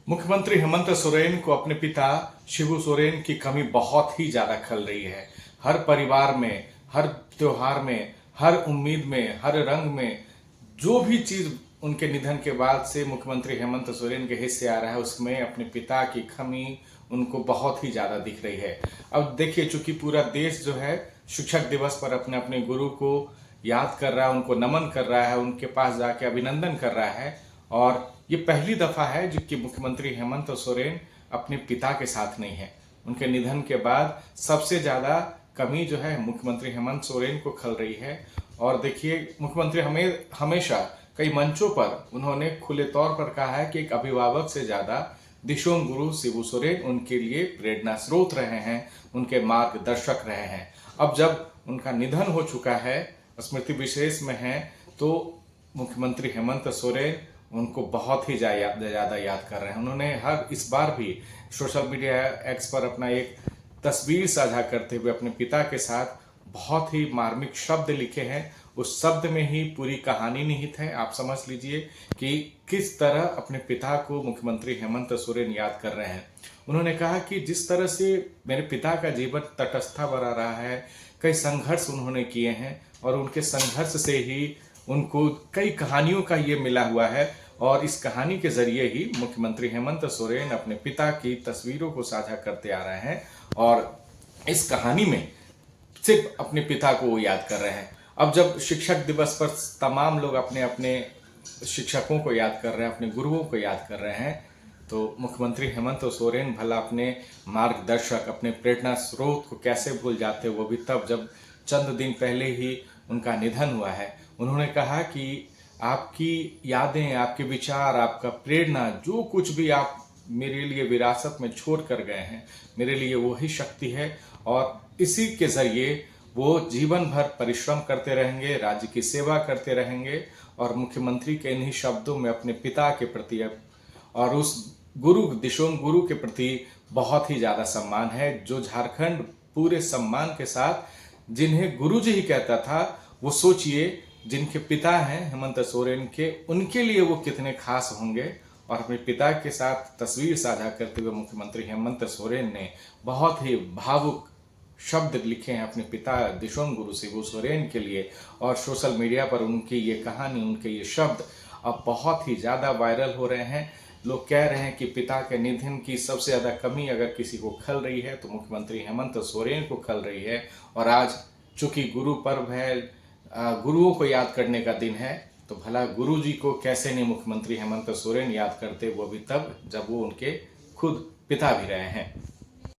मुख्यमंत्री हेमंत सोरेन को अपने पिता शिबू सोरेन की कमी बहुत ही ज्यादा खल रही है। हर परिवार में, हर त्योहार में, हर उम्मीद में, हर रंग में जो भी चीज उनके निधन के बाद से मुख्यमंत्री हेमंत सोरेन के हिस्से आ रहा है, उसमें अपने पिता की कमी उनको बहुत ही ज्यादा दिख रही है। अब देखिए, चूंकि पूरा देश जो है शिक्षक दिवस पर अपने अपने गुरु को याद कर रहा है, उनको नमन कर रहा है, उनके पास जाके अभिनंदन कर रहा है, और ये पहली दफा है जबकि मुख्यमंत्री हेमंत सोरेन अपने पिता के साथ नहीं है। उनके निधन के बाद सबसे ज्यादा कमी जो है मुख्यमंत्री हेमंत सोरेन को खल रही है। और देखिए, मुख्यमंत्री हमेशा कई मंचों पर उन्होंने खुले तौर पर कहा है कि एक अभिभावक से ज्यादा दिशोम गुरु शिबू सोरेन उनके लिए प्रेरणा स्रोत रहे हैं, उनके मार्गदर्शक रहे हैं। अब जब उनका निधन हो चुका है, स्मृति विशेष में है, तो मुख्यमंत्री हेमंत सोरेन उनको बहुत ही ज्यादा याद कर रहे हैं। उन्होंने इस बार भी सोशल मीडिया एक्स पर अपना एक तस्वीर साझा करते हुए अपने पिता के साथ बहुत ही मार्मिक शब्द लिखे हैं। उस शब्द में ही पूरी कहानी निहित है। आप समझ लीजिए कि किस तरह अपने पिता को मुख्यमंत्री हेमंत सोरेन याद कर रहे हैं। उन्होंने कहा कि जिस तरह से मेरे पिता का जीवन तटस्था बना रहा है, कई संघर्ष उन्होंने किए हैं और उनके संघर्ष से ही उनको कई कहानियों का ये मिला हुआ है, और इस कहानी के जरिए ही मुख्यमंत्री हेमंत सोरेन अपने पिता की तस्वीरों को साझा करते आ रहे हैं और इस कहानी में सिर्फ अपने पिता को वो याद कर रहे हैं। अब जब शिक्षक दिवस पर तमाम लोग अपने अपने शिक्षकों को याद कर रहे हैं, अपने गुरुओं को याद कर रहे हैं, तो मुख्यमंत्री हेमंत सोरेन भला अपने मार्गदर्शक, अपने प्रेरणा स्रोत को कैसे भूल जाते, वो भी तब जब चंद दिन पहले ही उनका निधन हुआ है। उन्होंने कहा कि आपकी यादें, आपके विचार, आपका प्रेरणा, जो कुछ भी आप मेरे लिए विरासत में छोड़ कर गए हैं, मेरे लिए वही शक्ति है, और इसी के जरिए वो जीवन भर परिश्रम करते रहेंगे, राज्य की सेवा करते रहेंगे, और मुख्यमंत्री के इन्हीं शब्दों में अपने पिता के प्रति और उस गुरु, दिशोम गुरु के प्रति बहुत ही ज्यादा सम्मान है, जो झारखंड पूरे सम्मान के साथ जिन्हें गुरु जी ही कहता था, वो सोचिए जिनके पिता हैं हेमंत सोरेन के, उनके लिए वो कितने खास होंगे। और अपने पिता के साथ तस्वीर साझा करते हुए मुख्यमंत्री हेमंत सोरेन ने बहुत ही भावुक शब्द लिखे हैं अपने पिता दिशोम गुरु शिबू सोरेन के लिए, और सोशल मीडिया पर उनकी ये कहानी, उनके ये शब्द अब बहुत ही ज़्यादा वायरल हो रहे हैं। लोग कह रहे हैं कि पिता के निधन की सबसे ज़्यादा कमी अगर किसी को खल रही है तो मुख्यमंत्री हेमंत सोरेन को खल रही है। और आज चूंकि गुरु पर्व है, गुरुओं को याद करने का दिन है, तो भला गुरु जी को कैसे नहीं मुख्यमंत्री हेमंत सोरेन याद करते, वो भी तब जब वो उनके खुद पिता भी रहे हैं।